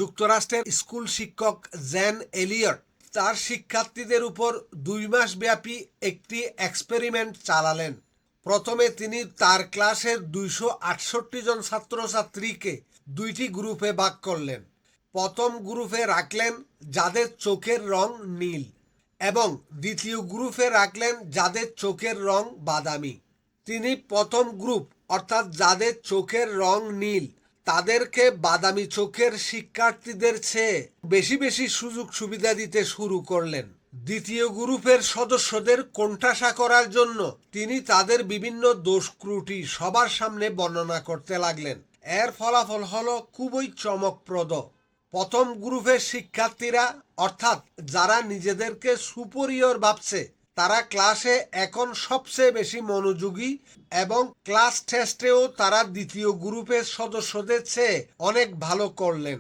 যুক্তরাষ্ট্রের স্কুল শিক্ষক gen Elliot তার শিক্ষার্থীদের উপর 2 মাস ব্যাপী একটি এক্সপেরিমেন্ট চালালেন। প্রথমে তিনি তার ক্লাসের 268 জন ছাত্রছাত্রীকে 2টি গ্রুপে ভাগ করলেন। প্রথম গ্রুপে রাখলেন যাদের চোখের রং নীল এবং দ্বিতীয় গ্রুপে রাখলেন যাদের চোখের রং বাদামি। তিনি প্রথম গ্রুপ অর্থাৎ যাদের চোখের রং নীল তাদেরকে বাদামি চোখের শিক্ষার্থীদের চেয়ে বেশি বেশি সুযোগ সুবিধা দিতে শুরু করলেন। দ্বিতীয় গ্রুপের সদস্যদের কোণঠাসা করার জন্য তিনি তাদের বিভিন্ন দোষ ত্রুটি সবার সামনে বর্ণনা করতে লাগলেন। এর ফলাফল হলো খুবই চমকপ্রদ। প্রথম গ্রুপের শিক্ষার্থীরা অর্থাৎ যারা নিজেদেরকে সুপরিয়র ভাবছে তারা ক্লাসে এখন সবচেয়ে বেশি মনোযোগী এবং ক্লাস টেস্টেও তারা দ্বিতীয় গ্রুপের সদস্যদের চেয়ে অনেক ভালো করলেন।